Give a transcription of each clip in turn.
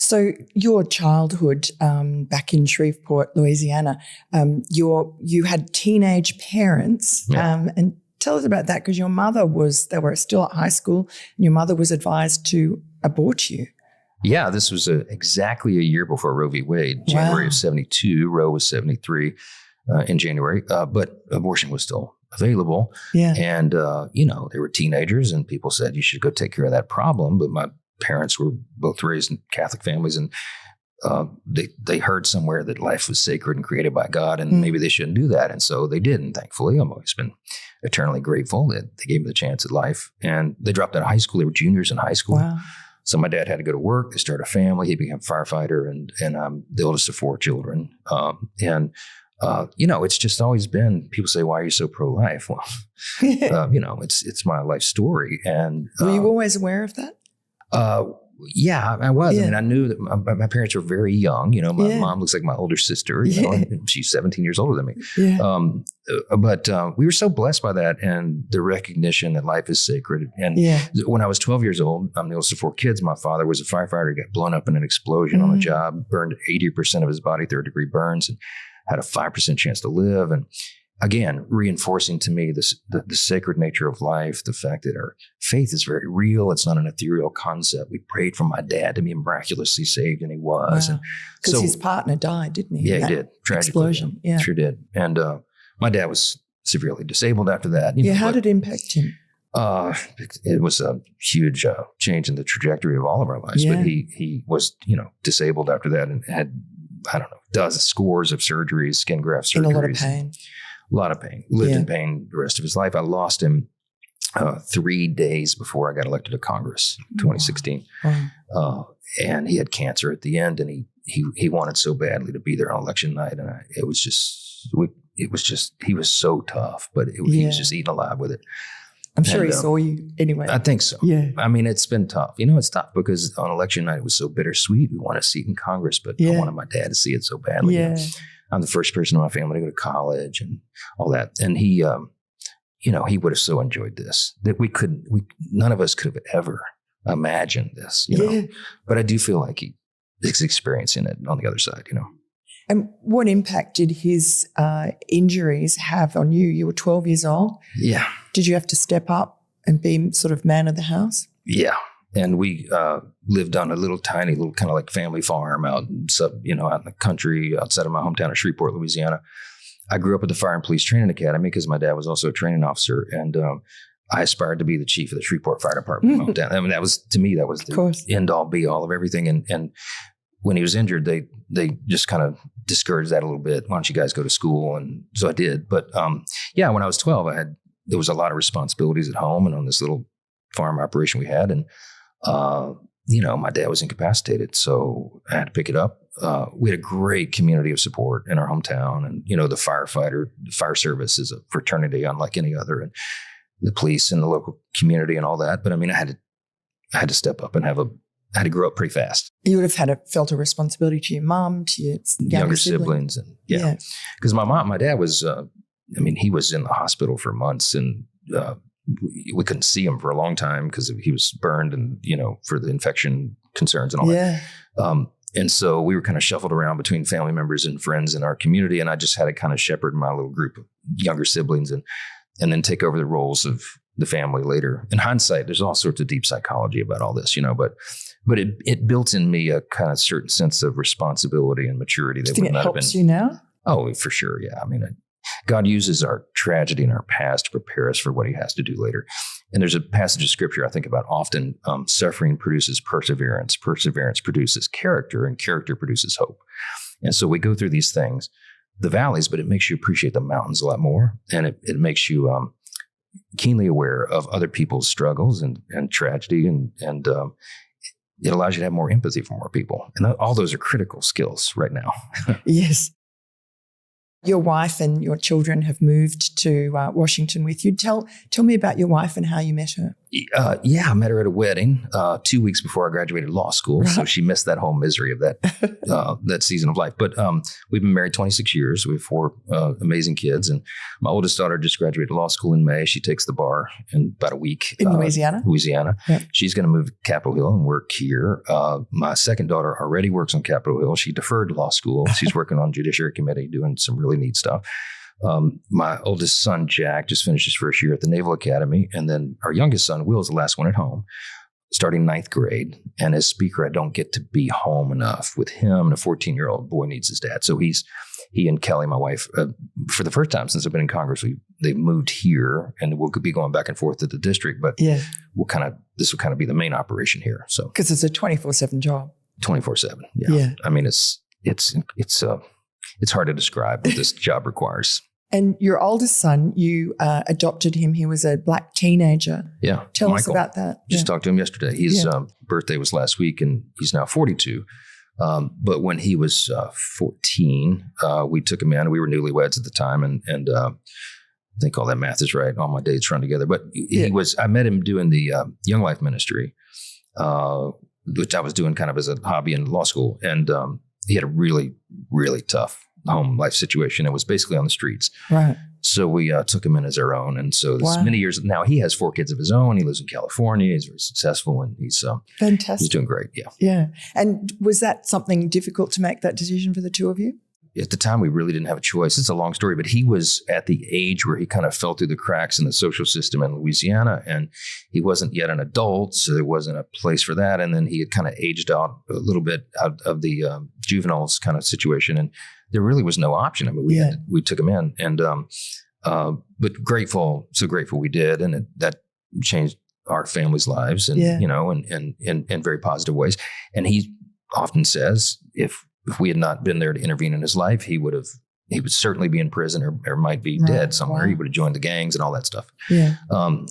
So your childhood back in Shreveport, Louisiana, you had teenage parents, and tell us about that, because your mother they were still at high school, and your mother was advised to abort you. Yeah, this was exactly a year before Roe v. Wade, January of 72. Roe was 73 in January, but abortion was still available. Yeah. And, they were teenagers, and people said, you should go take care of that problem. But my parents were both raised in Catholic families, and they heard somewhere that life was sacred and created by God, and maybe they shouldn't do that. And so they did. And thankfully, I've always been eternally grateful that they gave me the chance at life. And they dropped out of high school. They were juniors in high school. Wow. So my dad had to go to work. They started a family. He became a firefighter, and I'm the oldest of 4 children. It's just always been, people say, why are you so pro-life? Well, it's my life story. And were you always aware of that? Yeah, I was. Yeah. I mean, I knew that my parents were very young. My mom looks like my older sister, and she's 17 years older than me. Yeah. But we were so blessed by that, and the recognition that life is sacred. And when I was 12 years old, I'm the oldest of 4 kids. My father was a firefighter. He got blown up in an explosion on the job, burned 80% of his body, 3rd-degree burns, and had a 5% chance to live. And again, reinforcing to me the sacred nature of life, the fact that our faith is very real. It's not an ethereal concept. We prayed for my dad to be miraculously saved, and he was. Wow. Because his partner died, didn't he? Yeah, he did. Tragically. Explosion. Yeah. Sure did. And my dad was severely disabled after that. How did it impact him? It was a huge change in the trajectory of all of our lives. Yeah. But he was, disabled after that, and had, scores of surgeries, skin graft surgeries. In a lot of pain. A lot of pain. Lived in pain the rest of his life. I lost him 3 days before I got elected to Congress, 2016. Wow. And he had cancer at the end, and he wanted so badly to be there on election night, and he was so tough, but he was just eaten alive with it. I'm sure he saw you anyway. I think so. Yeah. I mean, it's been tough. It's tough because on election night, it was so bittersweet. We want a seat in Congress, but I wanted my dad to see it so badly. Yeah. I'm the first person in my family to go to college and all that. And he, he would have so enjoyed this that none of us could have ever imagined this, know. But I do feel like he is experiencing it on the other side, And what impact did his injuries have on you? You were 12 years old. Yeah. Did you have to step up and be sort of man of the house? Yeah. And we lived on a tiny little kind of like family farm out in the country outside of my hometown of Shreveport, Louisiana. I grew up at the Fire and Police Training Academy because my dad was also a training officer. And I aspired to be the chief of the Shreveport Fire Department in my hometown. I mean, that was the end all be all of everything. And when he was injured, they just kind of discouraged that a little bit. Why don't you guys go to school? And so I did. But when I was 12, there was a lot of responsibilities at home and on this little farm operation we had. And, my dad was incapacitated, so I had to pick it up. We had a great community of support in our hometown. And, the fire service is a fraternity unlike any other, and the police and the local community and all that. But I mean, I had to step up and I had to grow up pretty fast. You would have felt a responsibility to your mom, to your younger siblings. And because my dad was, he was in the hospital for months, and we couldn't see him for a long time because he was burned and, for the infection concerns and all that. And so we were kind of shuffled around between family members and friends in our community. And I just had to kind of shepherd my little group of younger siblings and then take over the roles of the family later. In hindsight, there's all sorts of deep psychology about all this, but it built in me a kind of certain sense of responsibility and maturity that would not have been. Do you think it helps you now? Oh, for sure. Yeah. I mean, God uses our tragedy and our past to prepare us for what he has to do later. And there's a passage of scripture I think about often. Suffering produces perseverance. Perseverance produces character, and character produces hope. And so we go through these things, the valleys, but it makes you appreciate the mountains a lot more. And it makes you keenly aware of other people's struggles and tragedy. And it allows you to have more empathy for more people. And all those are critical skills right now. Yes. Your wife and your children have moved to Washington with you. Tell me about your wife and how you met her. Yeah, I met her at a wedding 2 weeks before I graduated law school. Right. So she missed that whole misery of that that season of life. But we've been married 26 years. We have 4 amazing kids. And my oldest daughter just graduated law school in May. She takes the bar in about a week. In Louisiana? Louisiana. Yep. She's going to move to Capitol Hill and work here. My second daughter already works on Capitol Hill. She deferred law school. She's working on Judiciary Committee, doing some really neat stuff. My oldest son, Jack, just finished his first year at the Naval Academy. And then our youngest son, Will, is the last one at home, starting 9th grade. And as speaker, I don't get to be home enough with him. And a 14-year-old boy needs his dad. So he and Kelly, my wife, for the first time since I've been in Congress, they moved here, and we'll be going back and forth to the district. But this will kind of be the main operation here. So because it's a 24/7 job. 24/7. Yeah. I mean, it's hard to describe what this job requires. And your oldest son, you adopted him. He was a Black teenager. Yeah. Tell Michael, us about that. Just talked to him yesterday. His birthday was last week, and he's now 42. But when he was 14, we took him in. We were newlyweds at the time, and I think all that math is right. All my dates run together. But I met him doing the Young Life Ministry, which I was doing kind of as a hobby in law school. And he had a really, really tough home life situation. It was basically on the streets. Right. So we took him in as our own. And so this many years now, he has 4 kids of his own. He lives in California. He's very successful, and he's fantastic. He's doing great. Yeah. Yeah. And was that something difficult to make that decision for the two of you? At the time, we really didn't have a choice. It's a long story, but he was at the age where he kind of fell through the cracks in the social system in Louisiana, and he wasn't yet an adult, so there wasn't a place for that. And then he had kind of aged out a little bit out of the juveniles kind of situation, and there really was no option. I mean, we took him in, and but so grateful we did, and that changed our family's lives, and in very positive ways. And he often says, if we had not been there to intervene in his life, he would certainly be in prison or might be dead somewhere. Wow. He would have joined the gangs and all that stuff. Yeah.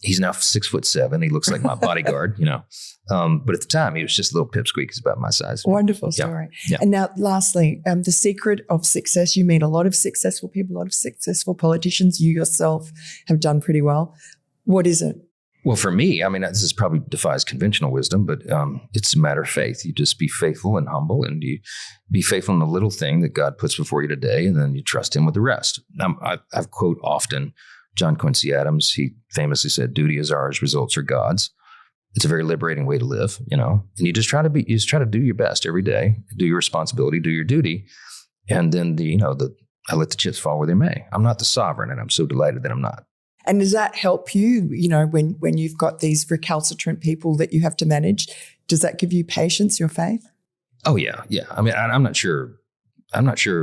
He's now 6'7". He looks like my bodyguard, but at the time he was just a little pipsqueak. He's about my size. Wonderful story. Yeah. And now lastly, the secret of success, you meet a lot of successful people, a lot of successful politicians. You yourself have done pretty well. What is it? Well, for me, I mean, this probably defies conventional wisdom, but it's a matter of faith. You just be faithful and humble, and you be faithful in the little thing that God puts before you today, and then you trust him with the rest. I quote often John Quincy Adams. He famously said, "Duty is ours, results are God's." It's a very liberating way to live, and you just try to do your best every day, do your responsibility, do your duty, and then I let the chips fall where they may. I'm not the sovereign, and I'm so delighted that I'm not. And does that help you, when you've got these recalcitrant people that you have to manage? Does that give you patience, your faith? Oh, yeah. Yeah. I mean, I'm not sure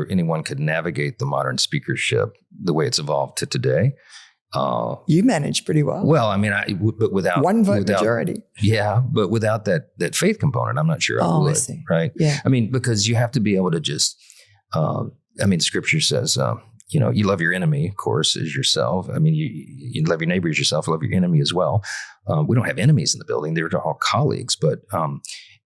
anyone could navigate the modern speakership the way it's evolved to today. You manage pretty well. Well, I mean, but without one vote majority. Yeah. But without that faith component, I'm not sure I would. I see. Right. Yeah. I mean, because you have to be able to just, Scripture says, you love your enemy, of course, as yourself. I mean, you love your neighbor as yourself, love your enemy as well. We don't have enemies in the building. They're all colleagues. But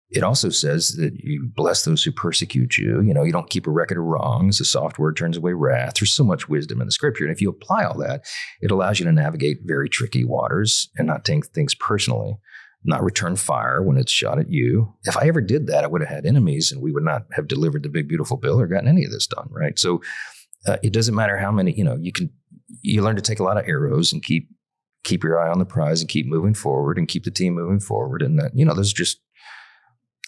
it also says that you bless those who persecute you. You don't keep a record of wrongs. A soft word turns away wrath. There's so much wisdom in the Scripture. And if you apply all that, it allows you to navigate very tricky waters and not take things personally, not return fire when it's shot at you. If I ever did that, I would have had enemies, and we would not have delivered the big, beautiful bill or gotten any of this done, right? So it doesn't matter how many, you learn to take a lot of arrows and keep your eye on the prize and keep moving forward and keep the team moving forward. And that, there's just,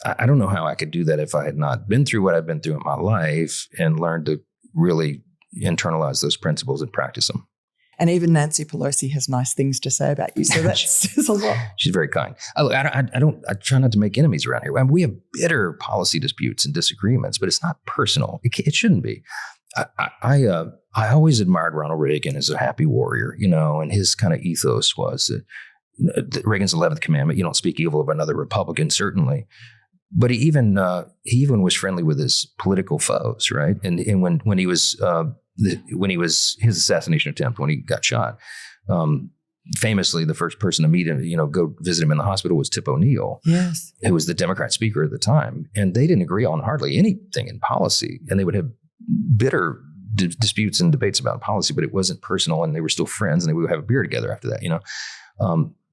I don't know how I could do that if I had not been through what I've been through in my life and learned to really internalize those principles and practice them. And even Nancy Pelosi has nice things to say about you. So that says a lot. She's very kind. I try not to make enemies around here. I mean, we have bitter policy disputes and disagreements, but it's not personal. It shouldn't be. I always admired Ronald Reagan as a happy warrior, and his kind of ethos was that Reagan's 11th commandment, you don't speak evil of another Republican, certainly. But he even was friendly with his political foes, right? And when he was his assassination attempt, when he got shot, famously the first person to meet him, go visit him in the hospital was Tip O'Neill, yes, who was the Democrat speaker at the time, and they didn't agree on hardly anything in policy, and they would have bitter disputes and debates about policy, but it wasn't personal, and they were still friends, and they would have a beer together after that,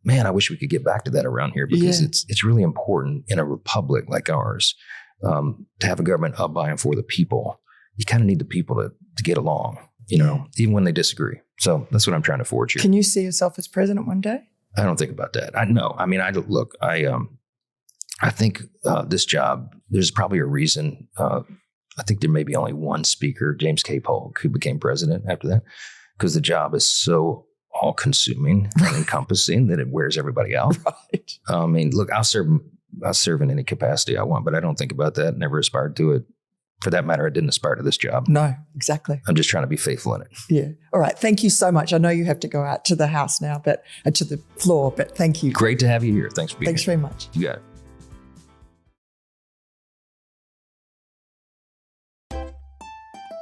man, I wish we could get back to that around here because it's really important in a republic like ours to have a government up by and for the people. You kind of need the people to get along, even when they disagree. So that's what I'm trying to forge here. Can you see yourself as president one day? I don't think about that. I think this job, there's probably a reason. I think there may be only one speaker, James K. Polk, who became president after that, because the job is so all-consuming and encompassing that it wears everybody out. Right. I'll serve in any capacity I want, but I don't think about that. Never aspired to it. For that matter, I didn't aspire to this job. No, exactly. I'm just trying to be faithful in it. Yeah. All right. Thank you so much. I know you have to go out to the house now, but to the floor, but thank you. Great to have you here. Thanks for being here. Thanks very much. You got it.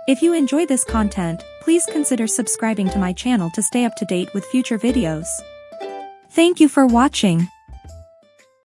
If you enjoy this content, please consider subscribing to my channel to stay up to date with future videos. Thank you for watching.